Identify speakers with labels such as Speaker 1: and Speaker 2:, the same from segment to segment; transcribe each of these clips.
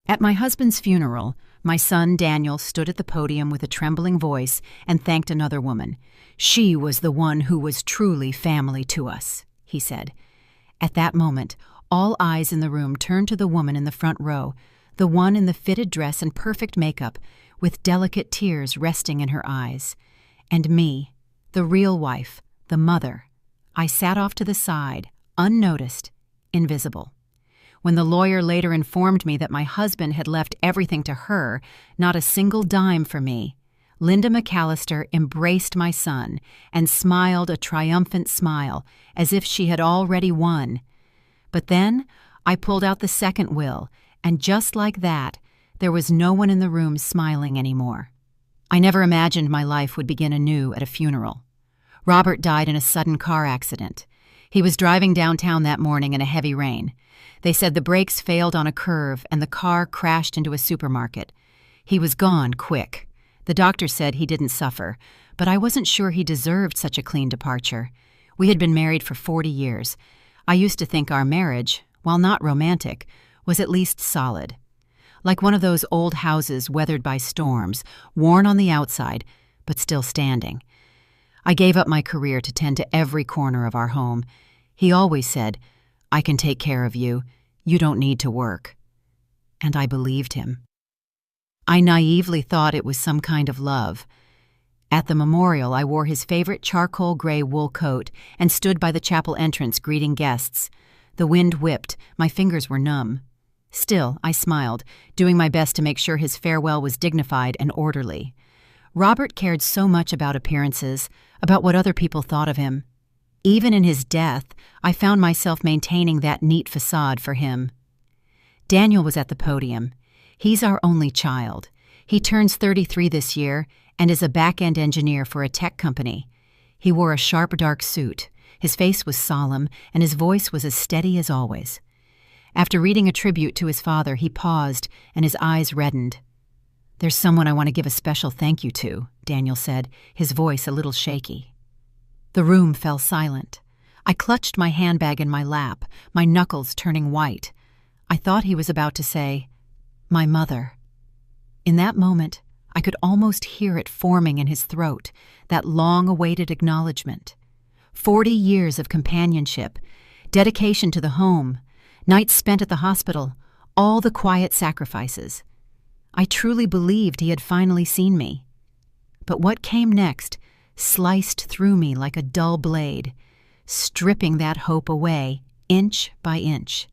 Speaker 1: At my husband's funeral, my son Daniel stood at the podium with a trembling voice and thanked another woman. "She was the one who was truly family to us," he said. At that moment, all eyes in the room turned to the woman in the front row, the one in the fitted dress and perfect makeup, with delicate tears resting in her eyes. And me, the real wife, the mother. I sat off to the side, unnoticed, invisible. When the lawyer later informed me that my husband had left everything to her, not a single dime for me, Linda McAllister embraced my son and smiled a triumphant smile, as if she had already won. But then I pulled out the second will, and just like that, there was no one in the room smiling anymore. I never imagined my life would begin anew at a funeral. Robert died in a sudden car accident. He was driving downtown that morning in a heavy rain. They said the brakes failed on a curve and the car crashed into a supermarket. He was gone quick. The doctor said he didn't suffer, but I wasn't sure he deserved such a clean departure. We had been married for 40 years. I used to think our marriage, while not romantic, was at least solid. Like one of those old houses weathered by storms, worn on the outside, but still standing. I gave up my career to tend to every corner of our home. He always said, "I can take care of you. You don't need to work." And I believed him. I naively thought it was some kind of love. At the memorial, I wore his favorite charcoal gray wool coat and stood by the chapel entrance greeting guests. The wind whipped, my fingers were numb. Still, I smiled, doing my best to make sure his farewell was dignified and orderly. Robert cared so much about appearances, about what other people thought of him. Even in his death, I found myself maintaining that neat facade for him. Daniel was at the podium. He's our only child. He turns 33 this year and is a back-end engineer for a tech company. He wore a sharp, dark suit. His face was solemn, and his voice was as steady as always. After reading a tribute to his father, he paused, and his eyes reddened. "There's someone I want to give a special thank you to," Daniel said, his voice a little shaky. The room fell silent. I clutched my handbag in my lap, my knuckles turning white. I thought he was about to say, "My mother." In that moment, I could almost hear it forming in his throat, that long-awaited acknowledgement. 40 years of companionship, dedication to the home, nights spent at the hospital, all the quiet sacrifices. I truly believed he had finally seen me. But what came next sliced through me like a dull blade, stripping that hope away inch by inch.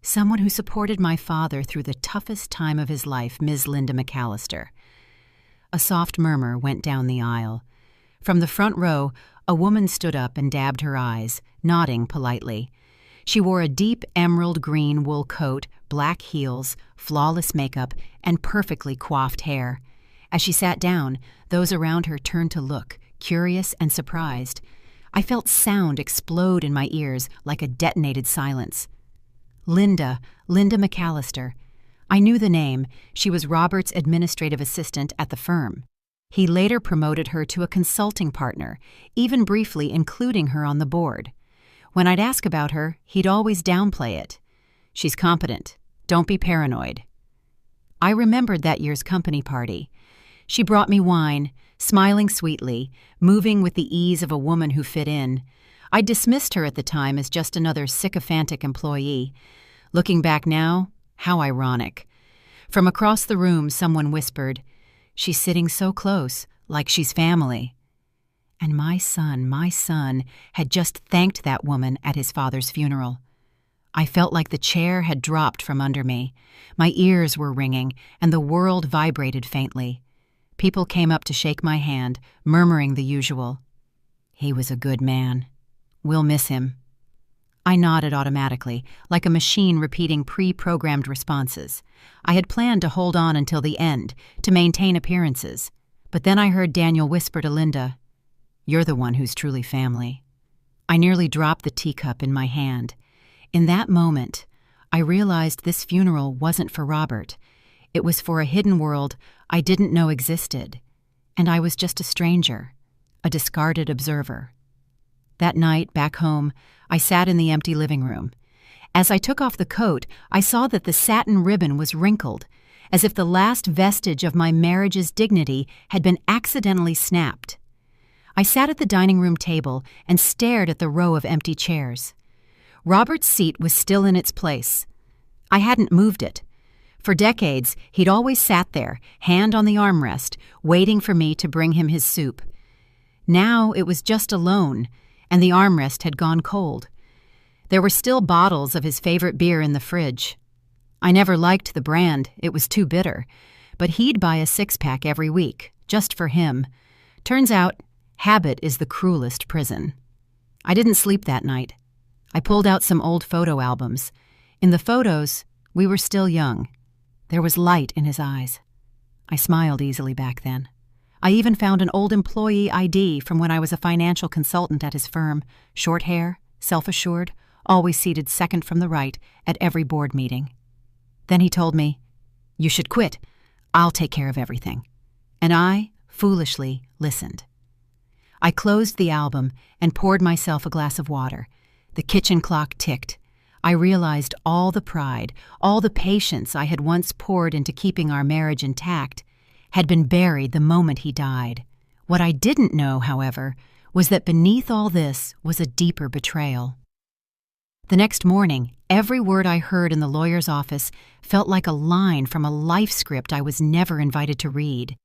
Speaker 1: Someone who supported my father through the toughest time of his life, Ms. Linda McAllister. A soft murmur went down the aisle. From the front row, a woman stood up and dabbed her eyes, nodding politely. She wore a deep emerald green wool coat, black heels, flawless makeup, and perfectly coiffed hair. As she sat down, those around her turned to look, curious and surprised. I felt sound explode in my ears like a detonated silence. Linda McAllister. I knew the name. She was Robert's administrative assistant at the firm. He later promoted her to a consulting partner, even briefly including her on the board. When I'd ask about her, he'd always downplay it. "She's competent. Don't be paranoid." I remembered that year's company party. She brought me wine, smiling sweetly, moving with the ease of a woman who fit in. I dismissed her at the time as just another sycophantic employee. Looking back now, how ironic. From across the room, someone whispered, "She's sitting so close, like she's family." And my son had just thanked that woman at his father's funeral. I felt like the chair had dropped from under me. My ears were ringing, and the world vibrated faintly. People came up to shake my hand, murmuring the usual. "He was a good man. We'll miss him." I nodded automatically, like a machine repeating pre-programmed responses. I had planned to hold on until the end, to maintain appearances. But then I heard Daniel whisper to Linda, "You're the one who's truly family." I nearly dropped the teacup in my hand. In that moment, I realized this funeral wasn't for Robert. It was for a hidden world I didn't know existed, and I was just a stranger, a discarded observer. That night, back home, I sat in the empty living room. As I took off the coat, I saw that the satin ribbon was wrinkled, as if the last vestige of my marriage's dignity had been accidentally snapped. I sat at the dining room table and stared at the row of empty chairs. Robert's seat was still in its place. I hadn't moved it. For decades, he'd always sat there, hand on the armrest, waiting for me to bring him his soup. Now it was just alone, and the armrest had gone cold. There were still bottles of his favorite beer in the fridge. I never liked the brand, it was too bitter, but he'd buy a six-pack every week, just for him. Turns out, habit is the cruelest prison. I didn't sleep that night. I pulled out some old photo albums. In the photos, we were still young. There was light in his eyes. I smiled easily back then. I even found an old employee ID from when I was a financial consultant at his firm. Short hair, self-assured, always seated second from the right at every board meeting. Then he told me, "You should quit. I'll take care of everything." And I, foolishly, listened. I closed the album and poured myself a glass of water. The kitchen clock ticked. I realized all the pride, all the patience I had once poured into keeping our marriage intact had been buried the moment he died. What I didn't know, however, was that beneath all this was a deeper betrayal. The next morning, every word I heard in the lawyer's office felt like a line from a life script I was never invited to read.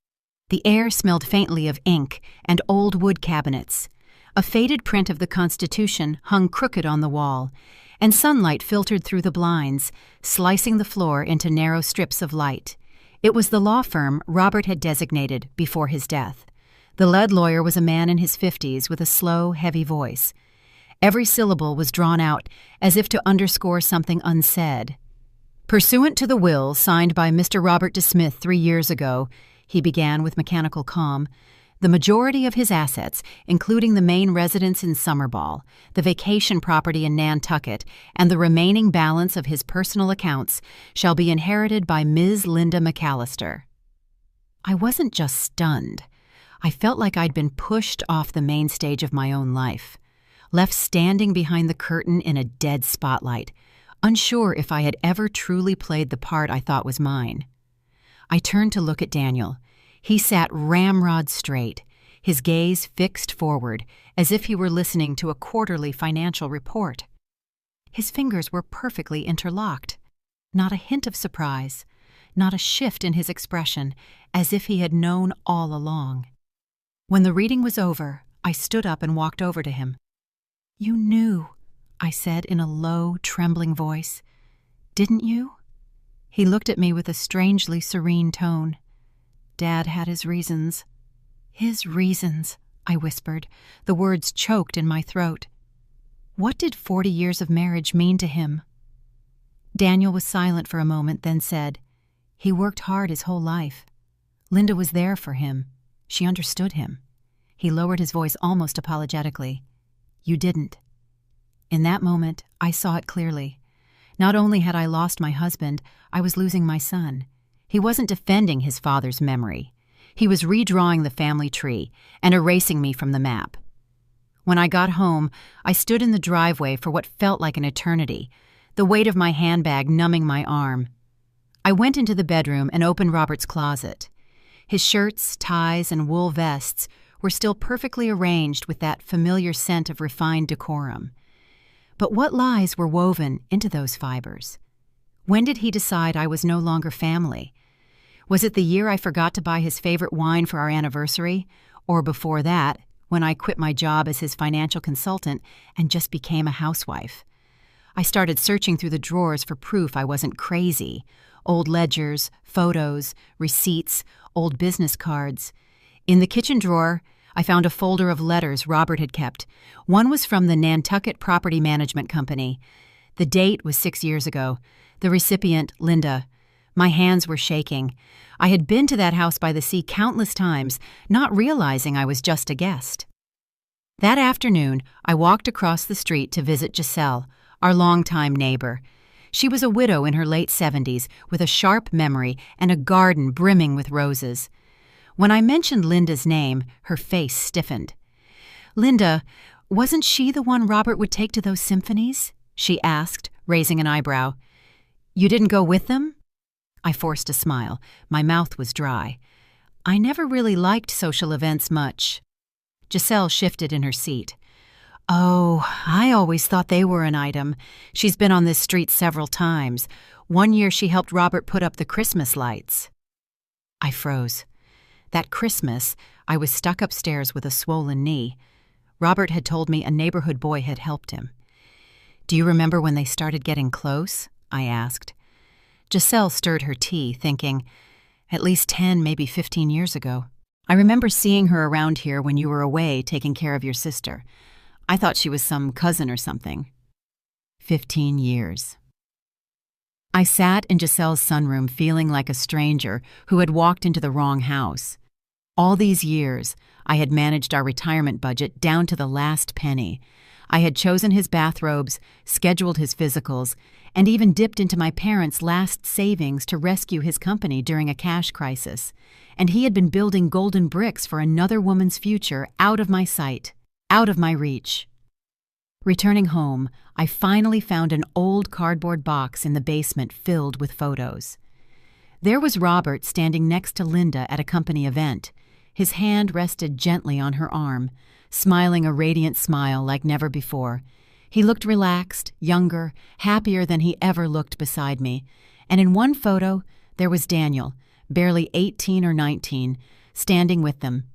Speaker 1: The air smelled faintly of ink and old wood cabinets. A faded print of the Constitution hung crooked on the wall, and sunlight filtered through the blinds, slicing the floor into narrow strips of light. It was the law firm Robert had designated before his death. The lead lawyer was a man in his 50s with a slow, heavy voice. Every syllable was drawn out as if to underscore something unsaid. "Pursuant to the will signed by Mr. Robert De Smith 3 years ago," he began with mechanical calm, "the majority of his assets, including the main residence in Summerball, the vacation property in Nantucket, and the remaining balance of his personal accounts, shall be inherited by Ms. Linda McAllister." I wasn't just stunned. I felt like I'd been pushed off the main stage of my own life, left standing behind the curtain in a dead spotlight, unsure if I had ever truly played the part I thought was mine. I turned to look at Daniel. He sat ramrod straight, his gaze fixed forward, as if he were listening to a quarterly financial report. His fingers were perfectly interlocked. Not a hint of surprise, not a shift in his expression, as if he had known all along. When the reading was over, I stood up and walked over to him. "You knew," I said in a low, trembling voice. "Didn't you?" He looked at me with a strangely serene tone. "Dad had his reasons." "His reasons," I whispered, the words choked in my throat. What did 40 years of marriage mean to him? Daniel was silent for a moment, then said, "He worked hard his whole life. Linda was there for him. She understood him." He lowered his voice almost apologetically. "You didn't." In that moment, I saw it clearly. Not only had I lost my husband, I was losing my son. He wasn't defending his father's memory. He was redrawing the family tree and erasing me from the map. When I got home, I stood in the driveway for what felt like an eternity, the weight of my handbag numbing my arm. I went into the bedroom and opened Robert's closet. His shirts, ties, and wool vests were still perfectly arranged with that familiar scent of refined decorum. But what lies were woven into those fibers? When did he decide I was no longer family? Was it the year I forgot to buy his favorite wine for our anniversary, or before that, when I quit my job as his financial consultant and just became a housewife? I started searching through the drawers for proof I wasn't crazy. Old ledgers, photos, receipts, old business cards. In the kitchen drawer, I found a folder of letters Robert had kept. One was from the Nantucket Property Management Company. The date was 6 years ago. The recipient, Linda. My hands were shaking. I had been to that house by the sea countless times, not realizing I was just a guest. That afternoon, I walked across the street to visit Giselle, our longtime neighbor. She was a widow in her late 70s, with a sharp memory and a garden brimming with roses. When I mentioned Linda's name, her face stiffened. "Linda, wasn't she the one Robert would take to those symphonies?" she asked, raising an eyebrow. You didn't go with them? I forced a smile. My mouth was dry. I never really liked social events much. Giselle shifted in her seat. Oh, I always thought they were an item. She's been on this street several times. One year she helped Robert put up the Christmas lights. I froze. That Christmas, I was stuck upstairs with a swollen knee. Robert had told me a neighborhood boy had helped him. Do you remember when they started getting close? I asked. Giselle stirred her tea, thinking, at least 10, maybe 15 years ago. I remember seeing her around here when you were away taking care of your sister. I thought she was some cousin or something. 15 years. I sat in Giselle's sunroom feeling like a stranger who had walked into the wrong house. All these years, I had managed our retirement budget down to the last penny. I had chosen his bathrobes, scheduled his physicals, and even dipped into my parents' last savings to rescue his company during a cash crisis. And he had been building golden bricks for another woman's future out of my sight, out of my reach. Returning home, I finally found an old cardboard box in the basement filled with photos. There was Robert standing next to Linda at a company event. His hand rested gently on her arm, smiling a radiant smile like never before. He looked relaxed, younger, happier than he ever looked beside me. And in one photo, there was Daniel, barely 18 or 19, standing with them.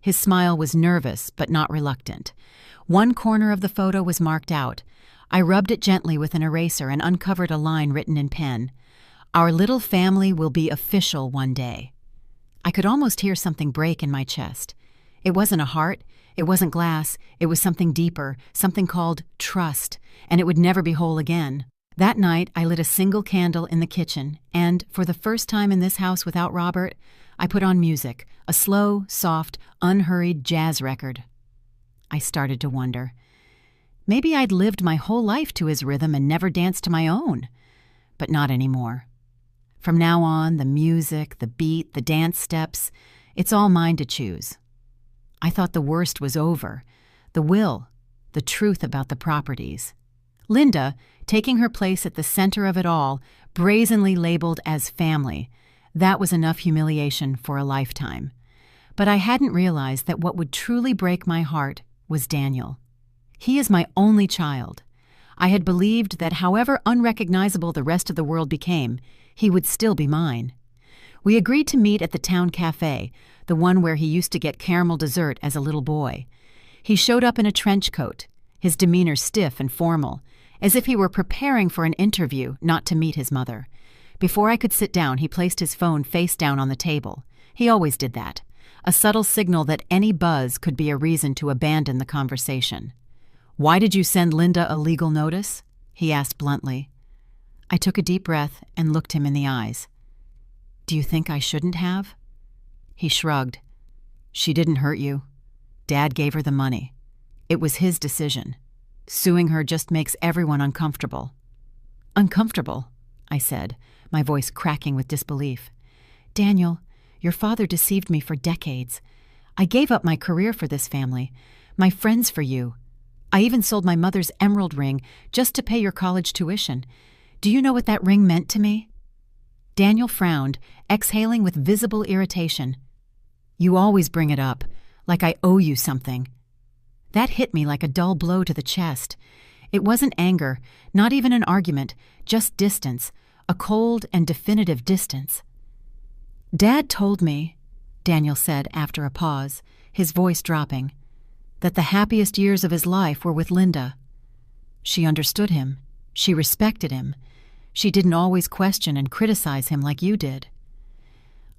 Speaker 1: His smile was nervous but not reluctant. One corner of the photo was marked out. I rubbed it gently with an eraser and uncovered a line written in pen. Our little family will be official one day. I could almost hear something break in my chest. It wasn't a heart, it wasn't glass, it was something deeper, something called trust, and it would never be whole again. That night, I lit a single candle in the kitchen, and, for the first time in this house without Robert, I put on music, a slow, soft, unhurried jazz record. I started to wonder. Maybe I'd lived my whole life to his rhythm and never danced to my own. But not anymore. From now on, the music, the beat, the dance steps, it's all mine to choose. I thought the worst was over. The will, the truth about the properties. Linda, taking her place at the center of it all, brazenly labeled as family. That was enough humiliation for a lifetime. But I hadn't realized that what would truly break my heart was Daniel. He is my only child. I had believed that however unrecognizable the rest of the world became, he would still be mine. We agreed to meet at the town cafe, the one where he used to get caramel dessert as a little boy. He showed up in a trench coat, his demeanor stiff and formal, as if he were preparing for an interview, not to meet his mother. Before I could sit down, he placed his phone face down on the table. He always did that, a subtle signal that any buzz could be a reason to abandon the conversation. "Why did you send Linda a legal notice?" he asked bluntly. I took a deep breath and looked him in the eyes. "Do you think I shouldn't have?" He shrugged. "She didn't hurt you. Dad gave her the money. It was his decision. Suing her just makes everyone uncomfortable." "Uncomfortable?" I said, my voice cracking with disbelief. "Daniel, your father deceived me for decades. I gave up my career for this family, my friends for you. I even sold my mother's emerald ring just to pay your college tuition. Do you know what that ring meant to me?" Daniel frowned, exhaling with visible irritation. "You always bring it up, like I owe you something." That hit me like a dull blow to the chest. It wasn't anger, not even an argument, just distance, a cold and definitive distance. "Dad told me," Daniel said after a pause, his voice dropping, "that the happiest years of his life were with Linda. She understood him. She respected him. She didn't always question and criticize him like you did."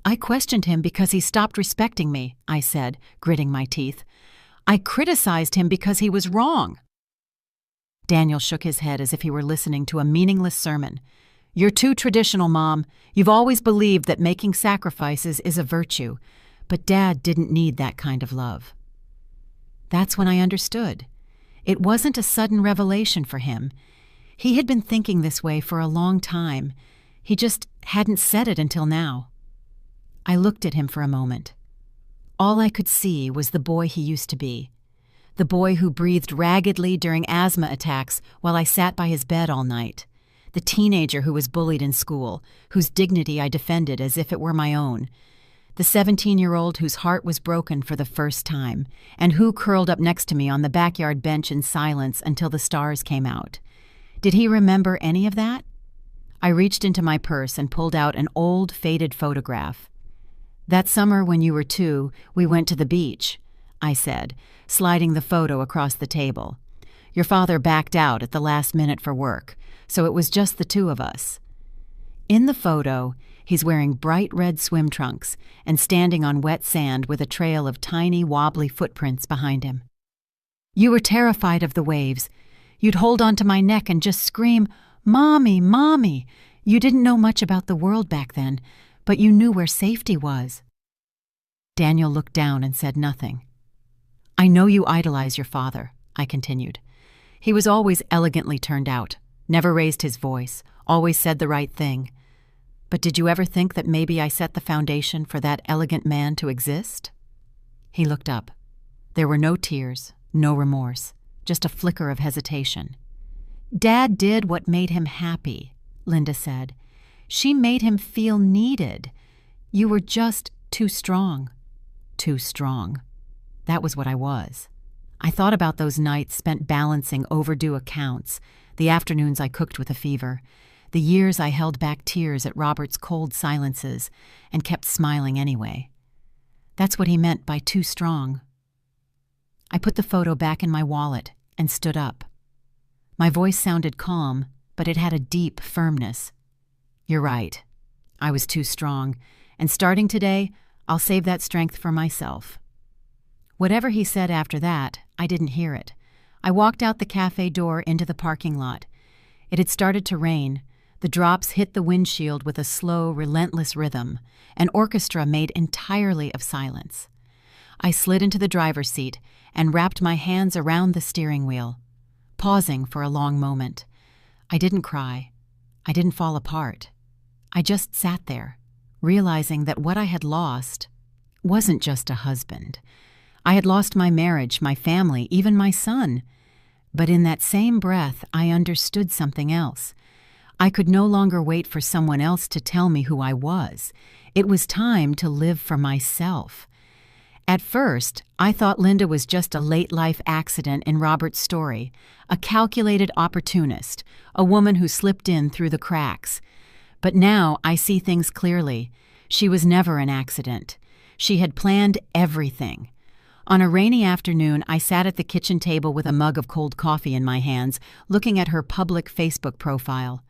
Speaker 1: "I questioned him because he stopped respecting me," I said, gritting my teeth. "I criticized him because he was wrong." Daniel shook his head as if he were listening to a meaningless sermon. "You're too traditional, Mom. You've always believed that making sacrifices is a virtue, but Dad didn't need that kind of love." That's when I understood. It wasn't a sudden revelation for him. He had been thinking this way for a long time. He just hadn't said it until now. I looked at him for a moment. All I could see was the boy he used to be. The boy who breathed raggedly during asthma attacks while I sat by his bed all night. The teenager who was bullied in school, whose dignity I defended as if it were my own. The 17-year-old whose heart was broken for the first time, and who curled up next to me on the backyard bench in silence until the stars came out. Did he remember any of that? I reached into my purse and pulled out an old, faded photograph. "That summer when you were 2, we went to the beach," I said, sliding the photo across the table. "Your father backed out at the last minute for work, so it was just the 2 of us." In the photo, he's wearing bright red swim trunks and standing on wet sand with a trail of tiny, wobbly footprints behind him. "You were terrified of the waves. You'd hold onto my neck and just scream, 'Mommy, Mommy!' You didn't know much about the world back then, but you knew where safety was." Daniel looked down and said nothing. "I know you idolize your father," I continued. "He was always elegantly turned out, never raised his voice, always said the right thing. But did you ever think that maybe I set the foundation for that elegant man to exist?" He looked up. There were no tears, no remorse, just a flicker of hesitation. "Dad did what made him happy," Linda said. "She made him feel needed. You were just too strong." Too strong. That was what I was. I thought about those nights spent balancing overdue accounts, the afternoons I cooked with a fever, the years I held back tears at Robert's cold silences and kept smiling anyway. That's what he meant by too strong. I put the photo back in my wallet and stood up. My voice sounded calm, but it had a deep firmness. "You're right. I was too strong, and starting today, I'll save that strength for myself." Whatever he said after that, I didn't hear it. I walked out the cafe door into the parking lot. It had started to rain. The drops hit the windshield with a slow, relentless rhythm, an orchestra made entirely of silence. I slid into the driver's seat and wrapped my hands around the steering wheel, pausing for a long moment. I didn't cry. I didn't fall apart. I just sat there, realizing that what I had lost wasn't just a husband. I had lost my marriage, my family, even my son. But in that same breath, I understood something else. I could no longer wait for someone else to tell me who I was. It was time to live for myself. At first, I thought Linda was just a late-life accident in Robert's story, a calculated opportunist, a woman who slipped in through the cracks. But now I see things clearly. She was never an accident. She had planned everything. On a rainy afternoon, I sat at the kitchen table with a mug of cold coffee in my hands, looking at her public Facebook profile.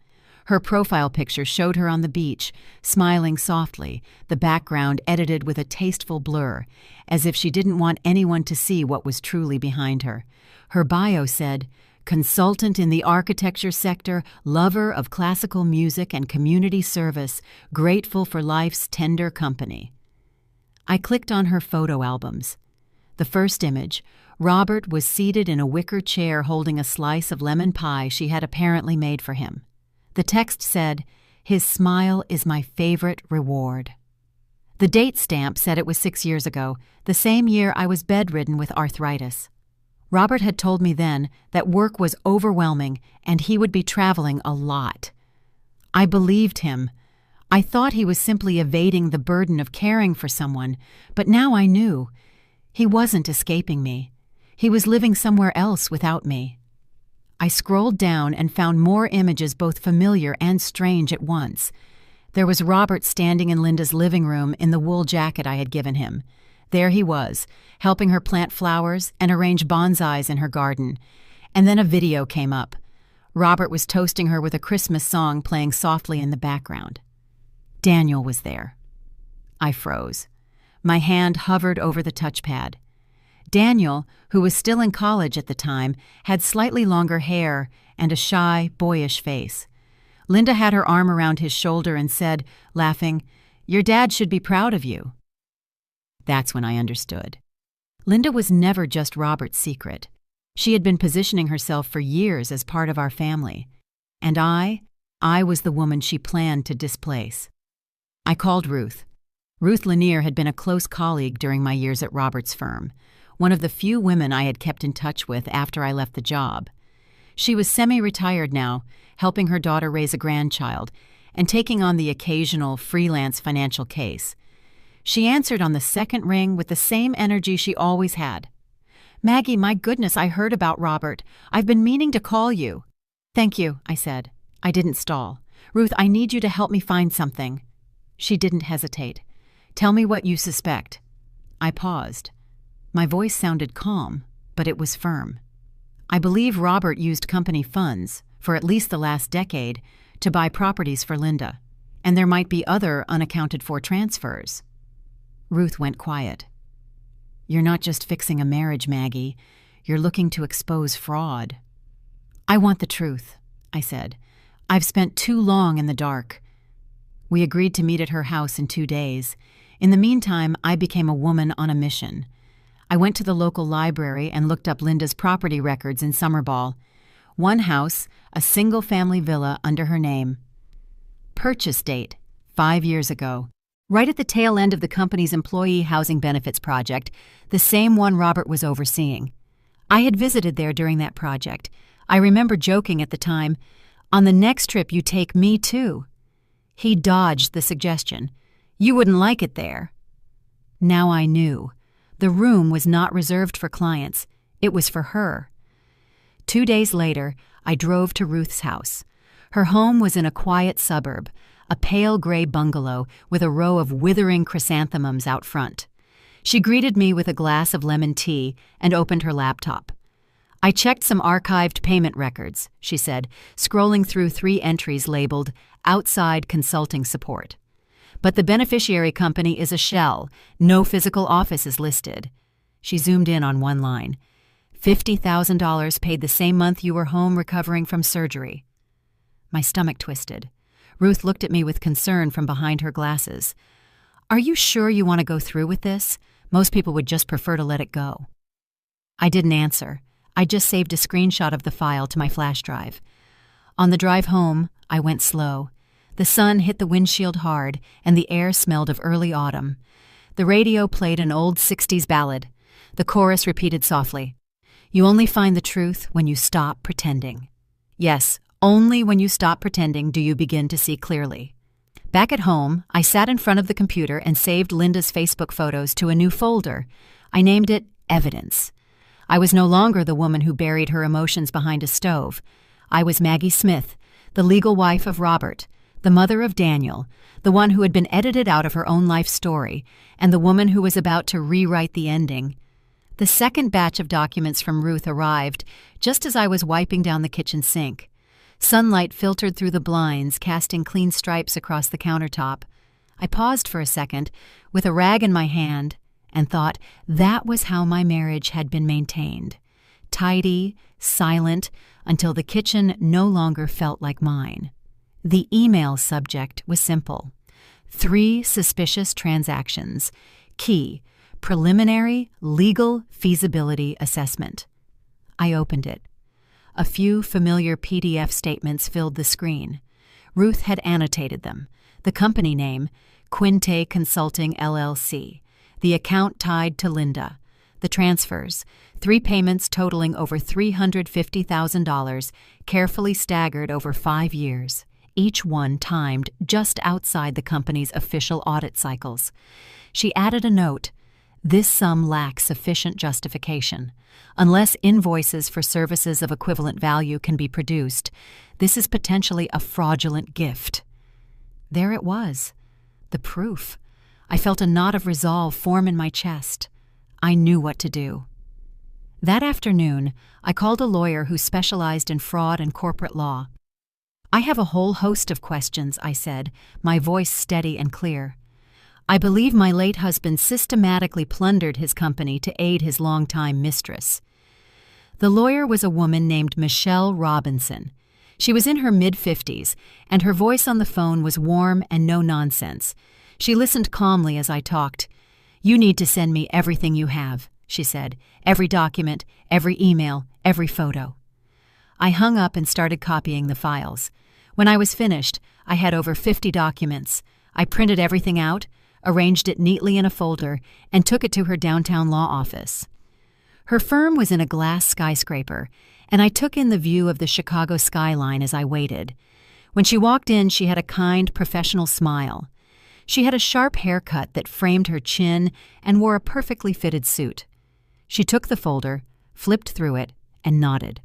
Speaker 1: Her profile picture showed her on the beach, smiling softly, the background edited with a tasteful blur, as if she didn't want anyone to see what was truly behind her. Her bio said, "Consultant in the architecture sector, lover of classical music and community service, grateful for life's tender company." I clicked on her photo albums. The first image, Robert was seated in a wicker chair holding a slice of lemon pie she had apparently made for him. The text said, "His smile is my favorite reward." The date stamp said it was 6 years ago, the same year I was bedridden with arthritis. Robert had told me then that work was overwhelming and he would be traveling a lot. I believed him. I thought he was simply evading the burden of caring for someone, but now I knew. He wasn't escaping me. He was living somewhere else without me. I scrolled down and found more images both familiar and strange at once. There was Robert standing in Linda's living room in the wool jacket I had given him. There he was, helping her plant flowers and arrange bonsais in her garden. And then a video came up. Robert was toasting her with a Christmas song playing softly in the background. Daniel was there. I froze. My hand hovered over the touchpad. Daniel, who was still in college at the time, had slightly longer hair and a shy, boyish face. Linda had her arm around his shoulder and said, laughing, "Your dad should be proud of you." That's when I understood. Linda was never just Robert's secret. She had been positioning herself for years as part of our family. And I was the woman she planned to displace. I called Ruth. Ruth Lanier had been a close colleague during my years at Robert's firm. one of the few women I had kept in touch with after I left the job. She was semi-retired now, helping her daughter raise a grandchild, and taking on the occasional freelance financial case. She answered on the second ring with the same energy she always had. "Maggie, my goodness, I heard about Robert. I've been meaning to call you." "Thank you," I said. I didn't stall. "Ruth, I need you to help me find something." She didn't hesitate. "Tell me what you suspect." I paused. My voice sounded calm, but it was firm. "I believe Robert used company funds, for at least the last decade, to buy properties for Linda, and there might be other unaccounted-for transfers." Ruth went quiet. "You're not just fixing a marriage, Maggie. You're looking to expose fraud." "I want the truth," I said. "I've spent too long in the dark." We agreed to meet at her house in 2 days. In the meantime, I became a woman on a mission. I went to the local library and looked up Linda's property records in Summerball. One house, a single-family villa under her name. Purchase date, 5 years ago. Right at the tail end of the company's employee housing benefits project, the same one Robert was overseeing. I had visited there during that project. I remember joking at the time, "On the next trip you take me too." He dodged the suggestion. "You wouldn't like it there." Now I knew. The room was not reserved for clients. It was for her. 2 days later, I drove to Ruth's house. Her home was in a quiet suburb, a pale gray bungalow with a row of withering chrysanthemums out front. She greeted me with a glass of lemon tea and opened her laptop. "I checked some archived payment records," she said, scrolling through 3 entries labeled "Outside Consulting Support." "But the beneficiary company is a shell. No physical office is listed." She zoomed in on one line. $50,000 paid the same month you were home recovering from surgery. My stomach twisted. Ruth looked at me with concern from behind her glasses. "Are you sure you want to go through with this? Most people would just prefer to let it go." I didn't answer. I just saved a screenshot of the file to my flash drive. On the drive home, I went slow. The sun hit the windshield hard, and the air smelled of early autumn. The radio played an old 60s ballad. The chorus repeated softly, "You only find the truth when you stop pretending." Yes, only when you stop pretending do you begin to see clearly. Back at home, I sat in front of the computer and saved Linda's Facebook photos to a new folder. I named it Evidence. I was no longer the woman who buried her emotions behind a stove. I was Maggie Smith, the legal wife of Robert, the mother of Daniel, the one who had been edited out of her own life story, and the woman who was about to rewrite the ending. The second batch of documents from Ruth arrived just as I was wiping down the kitchen sink. Sunlight filtered through the blinds, casting clean stripes across the countertop. I paused for a second, with a rag in my hand, and thought that was how my marriage had been maintained. Tidy, silent, until the kitchen no longer felt like mine. The email subject was simple. 3 suspicious transactions. Key, preliminary legal feasibility assessment. I opened it. A few familiar PDF statements filled the screen. Ruth had annotated them. The company name, Quinte Consulting LLC. The account tied to Linda. The transfers, 3 payments totaling over $350,000, carefully staggered over 5 years, each one timed just outside the company's official audit cycles. She added a note. This sum lacks sufficient justification. Unless invoices for services of equivalent value can be produced, this is potentially a fraudulent gift. There it was. The proof. I felt a knot of resolve form in my chest. I knew what to do. That afternoon, I called a lawyer who specialized in fraud and corporate law. "I have a whole host of questions," I said, my voice steady and clear. "I believe my late husband systematically plundered his company to aid his longtime mistress." The lawyer was a woman named Michelle Robinson. She was in her mid-50s, and her voice on the phone was warm and no nonsense. She listened calmly as I talked. "You need to send me everything you have," she said. "Every document, every email, every photo." I hung up and started copying the files. When I was finished, I had over 50 documents. I printed everything out, arranged it neatly in a folder, and took it to her downtown law office. Her firm was in a glass skyscraper, and I took in the view of the Chicago skyline as I waited. When she walked in, she had a kind, professional smile. She had a sharp haircut that framed her chin and wore a perfectly fitted suit. She took the folder, flipped through it, and nodded.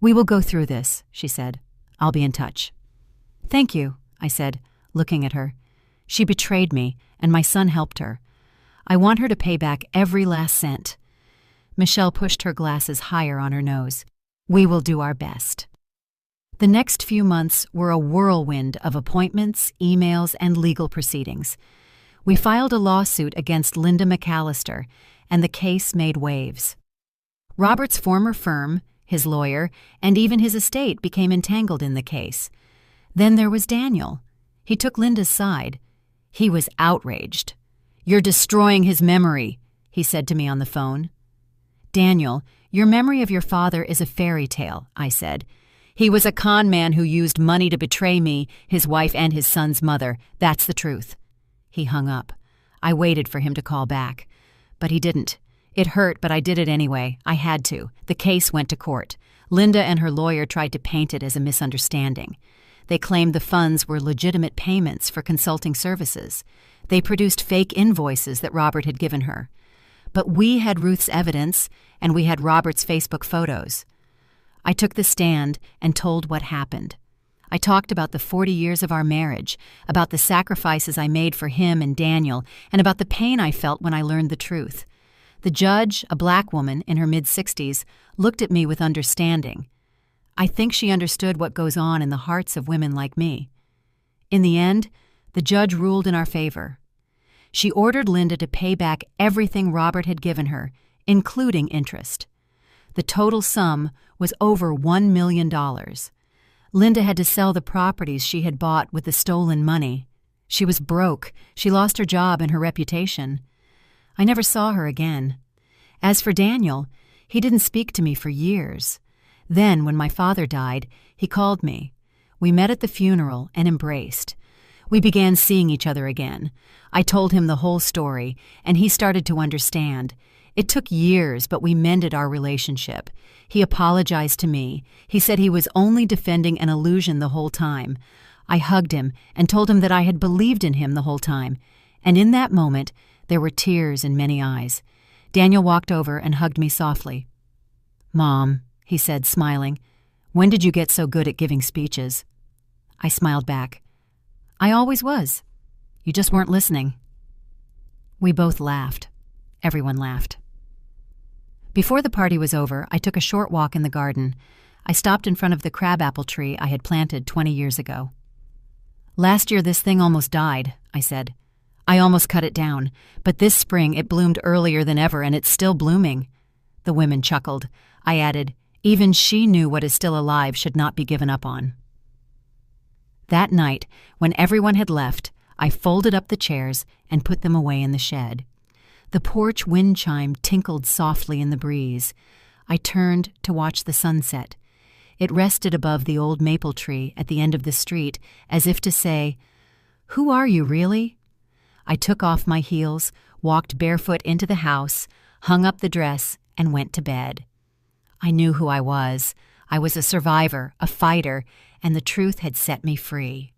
Speaker 1: "We will go through this," she said. "I'll be in touch." "Thank you," I said, looking at her. She betrayed me, and my son helped her. I want her to pay back every last cent. Michelle pushed her glasses higher on her nose. "We will do our best." The next few months were a whirlwind of appointments, emails, and legal proceedings. We filed a lawsuit against Linda McAllister, and the case made waves. Robert's former firm, his lawyer, and even his estate became entangled in the case. Then there was Daniel. He took Linda's side. He was outraged. "You're destroying his memory," he said to me on the phone. "Daniel, your memory of your father is a fairy tale," I said. "He was a con man who used money to betray me, his wife, and his son's mother. That's the truth." He hung up. I waited for him to call back. But he didn't. It hurt, but I did it anyway. I had to. The case went to court. Linda and her lawyer tried to paint it as a misunderstanding. They claimed the funds were legitimate payments for consulting services. They produced fake invoices that Robert had given her. But we had Ruth's evidence, and we had Robert's Facebook photos. I took the stand and told what happened. I talked about the 40 years of our marriage, about the sacrifices I made for him and Daniel, and about the pain I felt when I learned the truth. The judge, a black woman in her mid-60s, looked at me with understanding. I think she understood what goes on in the hearts of women like me. In the end, the judge ruled in our favor. She ordered Linda to pay back everything Robert had given her, including interest. The total sum was over $1 million. Linda had to sell the properties she had bought with the stolen money. She was broke. She lost her job and her reputation. I never saw her again. As for Daniel, he didn't speak to me for years. Then, when my father died, he called me. We met at the funeral and embraced. We began seeing each other again. I told him the whole story, and he started to understand. It took years, but we mended our relationship. He apologized to me. He said he was only defending an illusion the whole time. I hugged him and told him that I had believed in him the whole time. And in that moment, there were tears in many eyes. Daniel walked over and hugged me softly. "Mom," he said, smiling, "when did you get so good at giving speeches?" I smiled back. "I always was. You just weren't listening." We both laughed. Everyone laughed. Before the party was over, I took a short walk in the garden. I stopped in front of the crabapple tree I had planted 20 years ago. "Last year this thing almost died," I said. "I almost cut it down, but this spring it bloomed earlier than ever and it's still blooming." The women chuckled. I added, "Even she knew what is still alive should not be given up on." That night, when everyone had left, I folded up the chairs and put them away in the shed. The porch wind chime tinkled softly in the breeze. I turned to watch the sunset. It rested above the old maple tree at the end of the street, as if to say, "Who are you, really?" I took off my heels, walked barefoot into the house, hung up the dress, and went to bed. I knew who I was. I was a survivor, a fighter, and the truth had set me free.